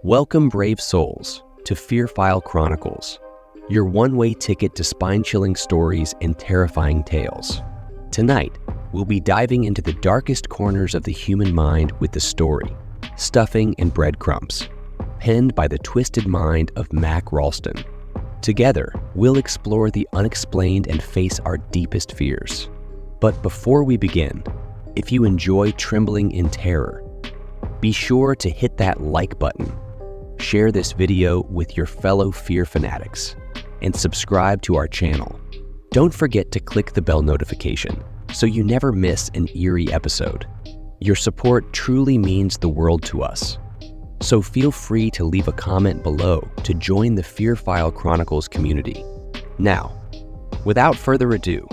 Welcome, brave souls, to Fear File Chronicles, your one-way ticket to spine-chilling stories and terrifying tales. Tonight, we'll be diving into the darkest corners of the human mind with the story, Stuffing and Breadcrumbs, penned by the twisted mind of Mac Ralston. Together, we'll explore the unexplained and face our deepest fears. But before we begin, if you enjoy trembling in terror, be sure to hit that like button, share this video with your fellow fear fanatics, and subscribe to our channel. Don't forget to click the bell notification so you never miss an eerie episode. Your support truly means the world to us. So feel free to leave a comment below to join the Fear File Chronicles community. Now, without further ado,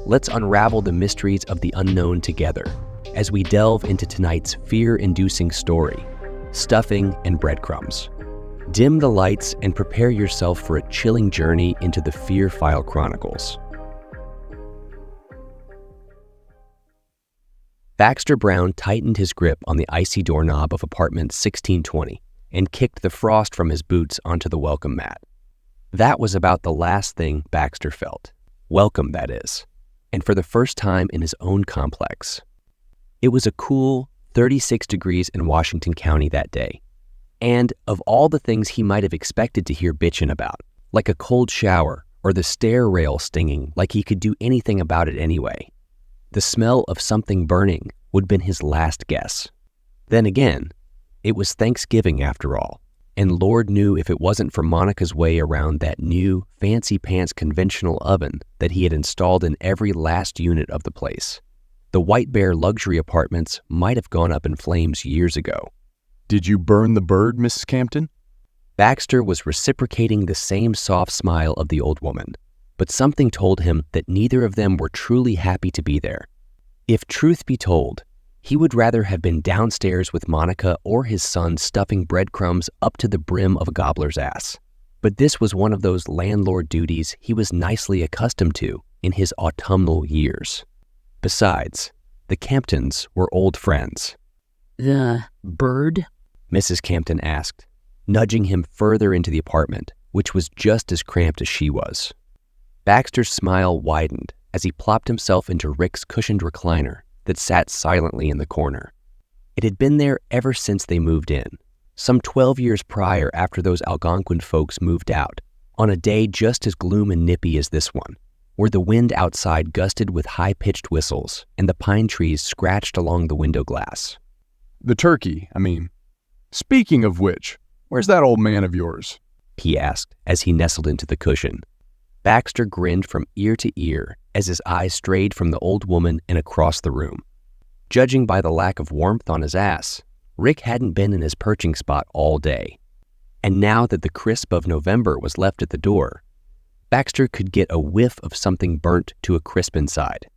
let's unravel the mysteries of the unknown together as we delve into tonight's fear-inducing story, Stuffing and Breadcrumbs. Dim the lights and prepare yourself for a chilling journey into the Fear File Chronicles. Baxter Brown tightened his grip on the icy doorknob of apartment 1620 and kicked the frost from his boots onto the welcome mat. That was about the last thing Baxter felt. Welcome, that is, and for the first time in his own complex. It was a cool 36 degrees in Washington County that day, and of all the things he might have expected to hear bitchin' about, like a cold shower or the stair rail stinging like he could do anything about it anyway, the smell of something burning would have been his last guess. Then again, it was Thanksgiving after all, and Lord knew if it wasn't for Monica's way around that new, fancy-pants conventional oven that he had installed in every last unit of the place, the White Bear luxury apartments might have gone up in flames years ago. "Did you burn the bird, Mrs. Campton?" Baxter was reciprocating the same soft smile of the old woman, but something told him that neither of them were truly happy to be there. If truth be told, he would rather have been downstairs with Monica or his son stuffing breadcrumbs up to the brim of a gobbler's ass. But this was one of those landlord duties he was nicely accustomed to in his autumnal years. Besides, the Camptons were old friends. "The bird?" Mrs. Campton asked, nudging him further into the apartment, which was just as cramped as she was. Baxter's smile widened as he plopped himself into Rick's cushioned recliner that sat silently in the corner. It had been there ever since they moved in, some 12 years prior after those Algonquin folks moved out, on a day just as gloom and nippy as this one, where the wind outside gusted with high-pitched whistles and the pine trees scratched along the window glass. "The turkey, I mean. Speaking of which, where's that old man of yours?" he asked as he nestled into the cushion. Baxter grinned from ear to ear as his eyes strayed from the old woman and across the room. Judging by the lack of warmth on his ass, Rick hadn't been in his perching spot all day. And now that the crisp of November was left at the door, Baxter could get a whiff of something burnt to a crisp inside.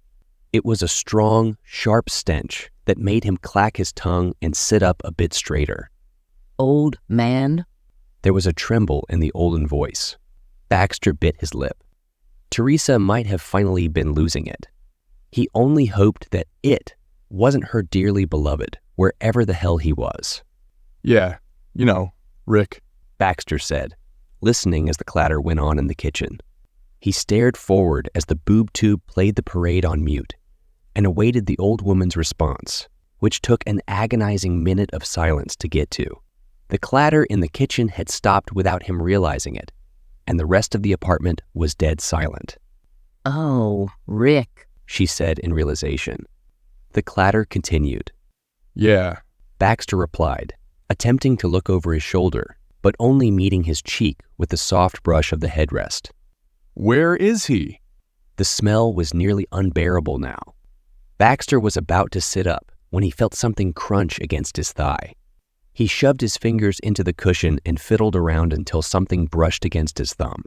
It was a strong, sharp stench that made him clack his tongue and sit up a bit straighter. "Old man?" There was a tremble in the olden voice. Baxter bit his lip. Teresa might have finally been losing it. He only hoped that it wasn't her dearly beloved, wherever the hell he was. "Yeah, Rick," Baxter said, listening as the clatter went on in the kitchen. He stared forward as the boob tube played the parade on mute and awaited the old woman's response, which took an agonizing minute of silence to get to. The clatter in the kitchen had stopped without him realizing it, and the rest of the apartment was dead silent. "Oh, Rick," she said in realization. The clatter continued. "Yeah." Baxter replied, attempting to look over his shoulder, but only meeting his cheek with the soft brush of the headrest. "Where is he?" The smell was nearly unbearable now. Baxter was about to sit up when he felt something crunch against his thigh. He shoved his fingers into the cushion and fiddled around until something brushed against his thumb.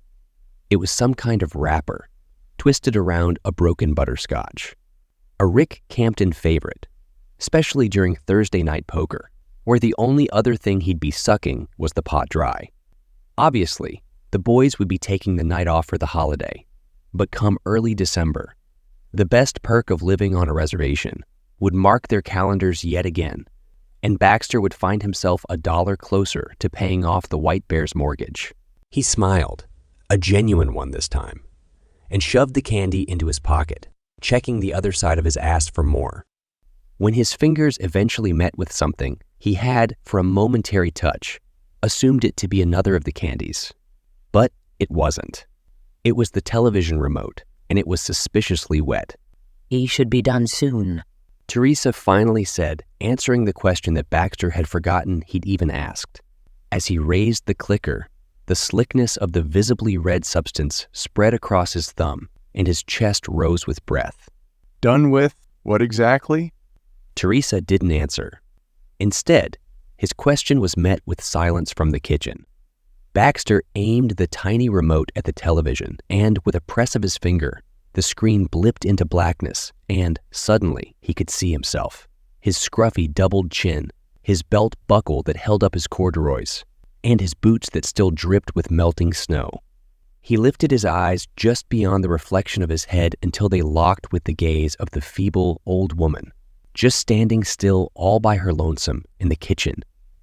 It was some kind of wrapper, twisted around a broken butterscotch. A Rick Campton favorite, especially during Thursday night poker, where the only other thing he'd be sucking was the pot dry. Obviously, the boys would be taking the night off for the holiday, but come early December, the best perk of living on a reservation would mark their calendars yet again and Baxter would find himself $1 closer to paying off the White Bear's mortgage. He smiled, a genuine one this time, and shoved the candy into his pocket, checking the other side of his ass for more. When his fingers eventually met with something, he had, for a momentary touch, assumed it to be another of the candies. But it wasn't. It was the television remote, and it was suspiciously wet. He should be done soon, Teresa finally said, answering the question that Baxter had forgotten he'd even asked. As he raised the clicker, the slickness of the visibly red substance spread across his thumb, and his chest rose with breath. Done with what exactly? Teresa didn't answer. Instead, his question was met with silence from the kitchen. Baxter aimed the tiny remote at the television, and with a press of his finger, the screen blipped into blackness, and suddenly he could see himself. His scruffy doubled chin, his belt buckle that held up his corduroys, and his boots that still dripped with melting snow. He lifted his eyes just beyond the reflection of his head until they locked with the gaze of the feeble old woman, just standing still all by her lonesome in the kitchen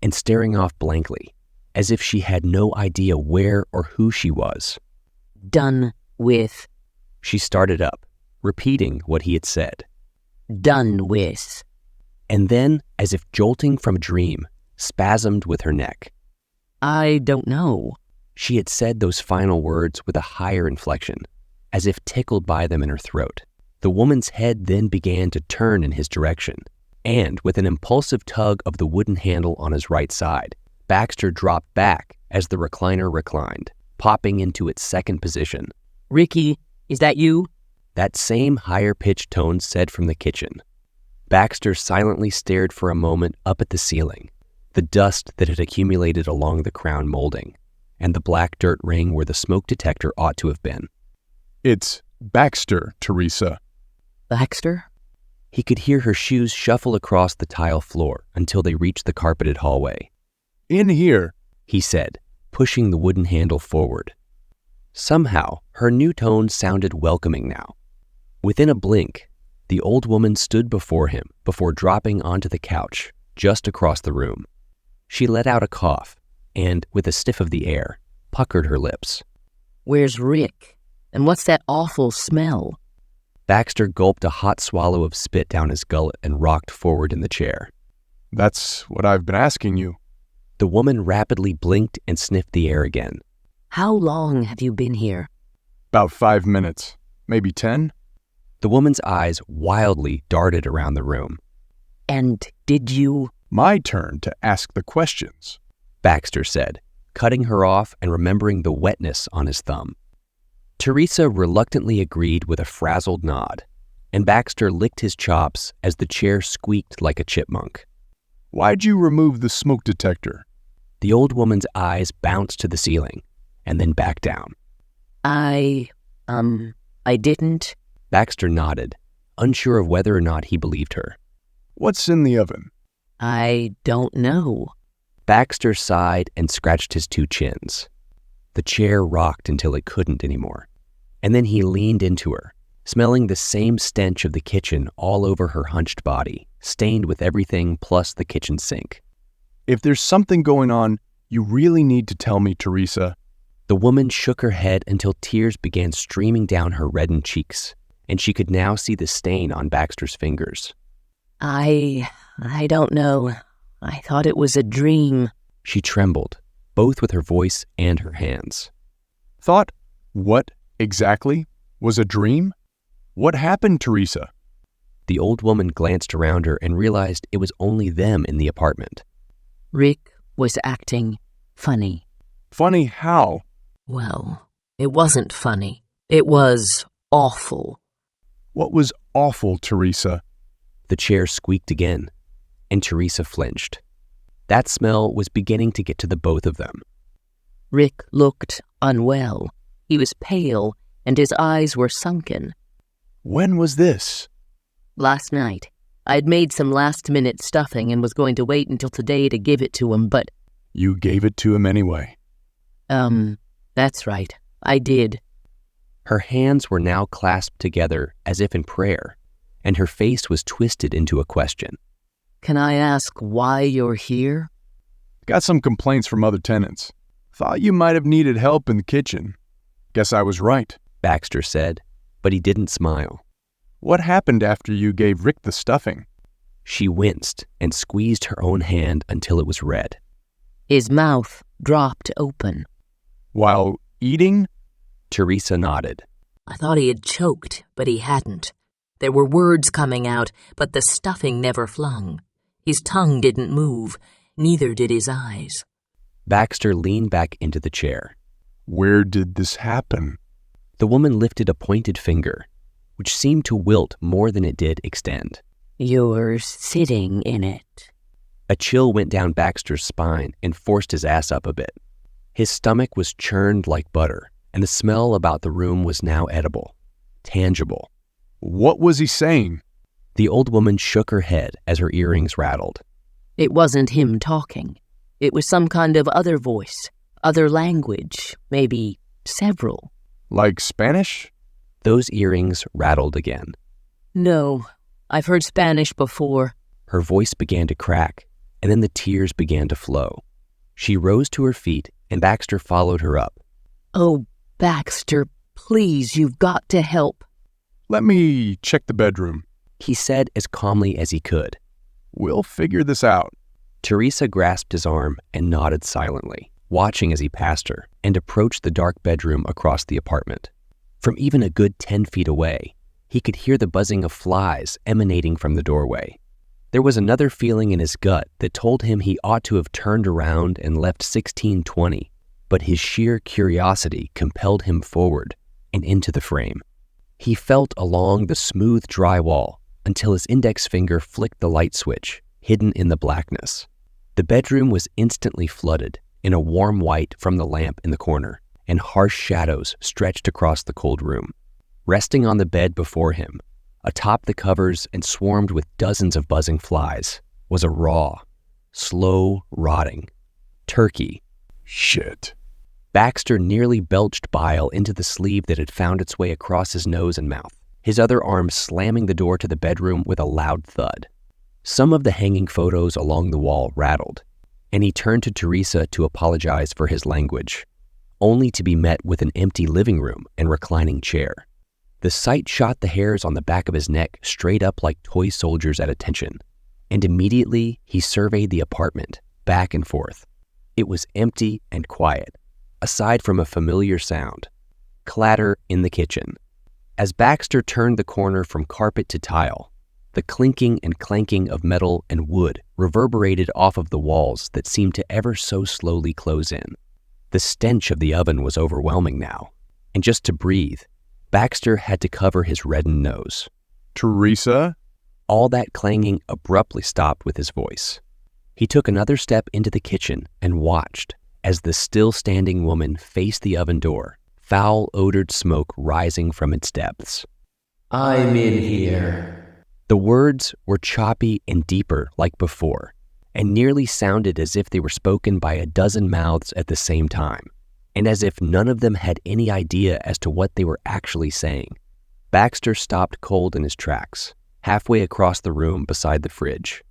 and staring off blankly, as if she had no idea where or who she was. Done with. She started up, repeating what he had said. Done with. And then, as if jolting from a dream, spasmed with her neck. I don't know. She had said those final words with a higher inflection, as if tickled by them in her throat. The woman's head then began to turn in his direction, and with an impulsive tug of the wooden handle on his right side, Baxter dropped back as the recliner reclined, popping into its second position. Ricky, is that you? That same higher-pitched tone said from the kitchen. Baxter silently stared for a moment up at the ceiling, the dust that had accumulated along the crown molding, and the black dirt ring where the smoke detector ought to have been. It's Baxter, Teresa. Baxter? He could hear her shoes shuffle across the tile floor until they reached the carpeted hallway. In here, he said, pushing the wooden handle forward. Somehow, her new tone sounded welcoming now. Within a blink, the old woman stood before him before dropping onto the couch just across the room. She let out a cough and, with a sniff of the air, puckered her lips. Where's Rick? And what's that awful smell? Baxter gulped a hot swallow of spit down his gullet and rocked forward in the chair. That's what I've been asking you. The woman rapidly blinked and sniffed the air again. How long have you been here? About 5 minutes, maybe 10. The woman's eyes wildly darted around the room. And did you? My turn to ask the questions, Baxter said, cutting her off and remembering the wetness on his thumb. Teresa reluctantly agreed with a frazzled nod, and Baxter licked his chops as the chair squeaked like a chipmunk. Why'd you remove the smoke detector? The old woman's eyes bounced to the ceiling, and then back down. I didn't. Baxter nodded, unsure of whether or not he believed her. What's in the oven? I don't know. Baxter sighed and scratched his two chins. The chair rocked until it couldn't anymore, and then he leaned into her, smelling the same stench of the kitchen all over her hunched body, stained with everything plus the kitchen sink. If there's something going on, you really need to tell me, Teresa. The woman shook her head until tears began streaming down her reddened cheeks, and she could now see the stain on Baxter's fingers. I don't know. I thought it was a dream. She trembled, both with her voice and her hands. Thought what exactly was a dream? What happened, Teresa? The old woman glanced around her and realized it was only them in the apartment. Rick was acting funny. Funny how? Well, it wasn't funny. It was awful. What was awful, Teresa? The chair squeaked again, and Teresa flinched. That smell was beginning to get to the both of them. Rick looked unwell. He was pale, and his eyes were sunken. When was this? Last night. I'd made some last-minute stuffing and was going to wait until today to give it to him, but... You gave it to him anyway. That's right. I did. Her hands were now clasped together as if in prayer, and her face was twisted into a question. Can I ask why you're here? Got some complaints from other tenants. Thought you might have needed help in the kitchen. Guess I was right. Baxter said, but he didn't smile. What happened after you gave Rick the stuffing? She winced and squeezed her own hand until it was red. His mouth dropped open. While eating? Teresa nodded. I thought he had choked, but he hadn't. There were words coming out, but the stuffing never flung. His tongue didn't move, neither did his eyes. Baxter leaned back into the chair. Where did this happen? The woman lifted a pointed finger, which seemed to wilt more than it did extend. You're sitting in it. A chill went down Baxter's spine and forced his ass up a bit. His stomach was churned like butter, and the smell about the room was now edible, tangible. What was he saying? The old woman shook her head as her earrings rattled. It wasn't him talking. It was some kind of other voice, other language, maybe several. Like Spanish? Those earrings rattled again. No, I've heard Spanish before. Her voice began to crack, and then the tears began to flow. She rose to her feet, and Baxter followed her up. Oh, Baxter, please, you've got to help. Let me check the bedroom, he said as calmly as he could. We'll figure this out. Teresa grasped his arm and nodded silently, watching as he passed her, and approached the dark bedroom across the apartment. From even a good 10 feet away, he could hear the buzzing of flies emanating from the doorway. There was another feeling in his gut that told him he ought to have turned around and left 1620, but his sheer curiosity compelled him forward and into the frame. He felt along the smooth drywall until his index finger flicked the light switch, hidden in the blackness. The bedroom was instantly flooded in a warm white from the lamp in the corner, and harsh shadows stretched across the cold room. Resting on the bed before him, atop the covers and swarmed with dozens of buzzing flies, was a raw, slow rotting turkey. Shit. Baxter nearly belched bile into the sleeve that had found its way across his nose and mouth, his other arm slamming the door to the bedroom with a loud thud. Some of the hanging photos along the wall rattled, and he turned to Teresa to apologize for his language, only to be met with an empty living room and reclining chair. The sight shot the hairs on the back of his neck straight up like toy soldiers at attention, and immediately he surveyed the apartment, back and forth. It was empty and quiet, aside from a familiar sound, clatter in the kitchen. As Baxter turned the corner from carpet to tile, the clinking and clanking of metal and wood reverberated off of the walls that seemed to ever so slowly close in. The stench of the oven was overwhelming now, and just to breathe, Baxter had to cover his reddened nose. Teresa? All that clanging abruptly stopped with his voice. He took another step into the kitchen and watched as the still-standing woman faced the oven door, foul-odored smoke rising from its depths. I'm in here. The words were choppy and deeper like before, and nearly sounded as if they were spoken by a dozen mouths at the same time, and as if none of them had any idea as to what they were actually saying. Baxter stopped cold in his tracks, halfway across the room beside the fridge.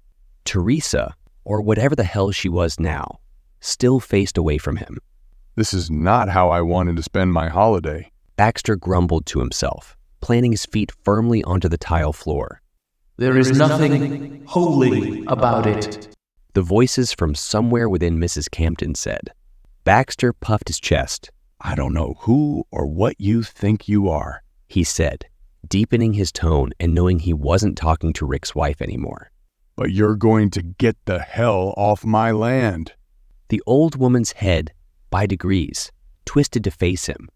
Teresa, or whatever the hell she was now, still faced away from him. This is not how I wanted to spend my holiday. Baxter grumbled to himself, planting his feet firmly onto the tile floor. There is nothing holy about it, the voices from somewhere within Mrs. Campton said. Baxter puffed his chest. I don't know who or what you think you are, he said, deepening his tone and knowing he wasn't talking to Rick's wife anymore. But you're going to get the hell off my land. The old woman's head, by degrees, twisted to face him,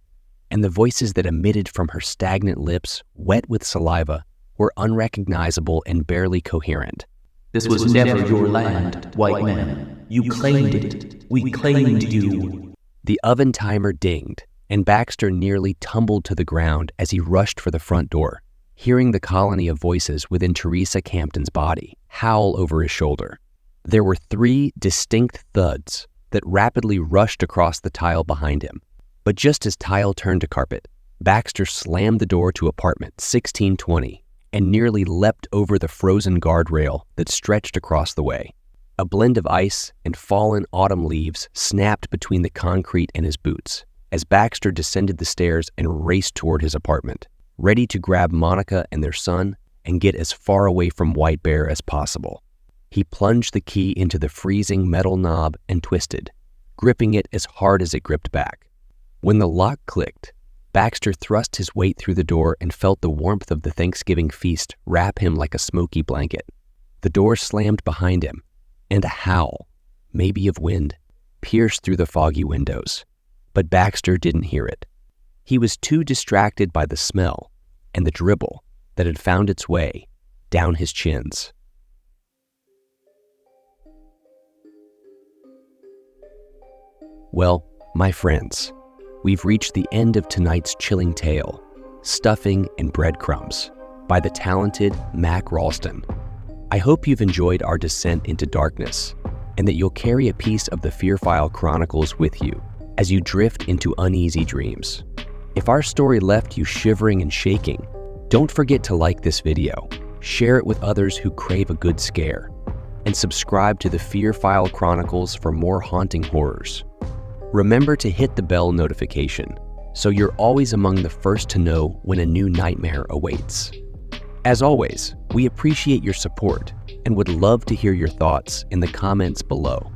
and the voices that emitted from her stagnant lips, wet with saliva, were unrecognizable and barely coherent. This was never your land, white man. You claimed it. We claimed you. The oven timer dinged, and Baxter nearly tumbled to the ground as he rushed for the front door, hearing the colony of voices within Teresa Campton's body howl over his shoulder. There were 3 distinct thuds that rapidly rushed across the tile behind him. But just as tile turned to carpet, Baxter slammed the door to apartment 1620 and nearly leapt over the frozen guardrail that stretched across the way. A blend of ice and fallen autumn leaves snapped between the concrete and his boots as Baxter descended the stairs and raced toward his apartment, ready to grab Monica and their son and get as far away from White Bear as possible. He plunged the key into the freezing metal knob and twisted, gripping it as hard as it gripped back. When the lock clicked, Baxter thrust his weight through the door and felt the warmth of the Thanksgiving feast wrap him like a smoky blanket. The door slammed behind him, and a howl, maybe of wind, pierced through the foggy windows. But Baxter didn't hear it. He was too distracted by the smell and the dribble that had found its way down his chins. Well, my friends, we've reached the end of tonight's chilling tale, Stuffing and Breadcrumbs, by the talented Mac Ralston. I hope you've enjoyed our descent into darkness, and that you'll carry a piece of the Fear File Chronicles with you as you drift into uneasy dreams. If our story left you shivering and shaking, don't forget to like this video, share it with others who crave a good scare, and subscribe to the Fear File Chronicles for more haunting horrors. Remember to hit the bell notification so you're always among the first to know when a new nightmare awaits. As always, we appreciate your support and would love to hear your thoughts in the comments below.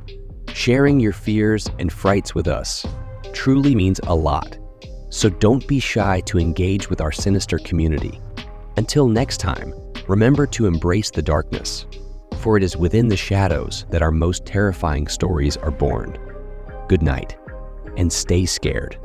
Sharing your fears and frights with us truly means a lot, so don't be shy to engage with our sinister community. Until next time, remember to embrace the darkness, for it is within the shadows that our most terrifying stories are born. Good night, and stay scared.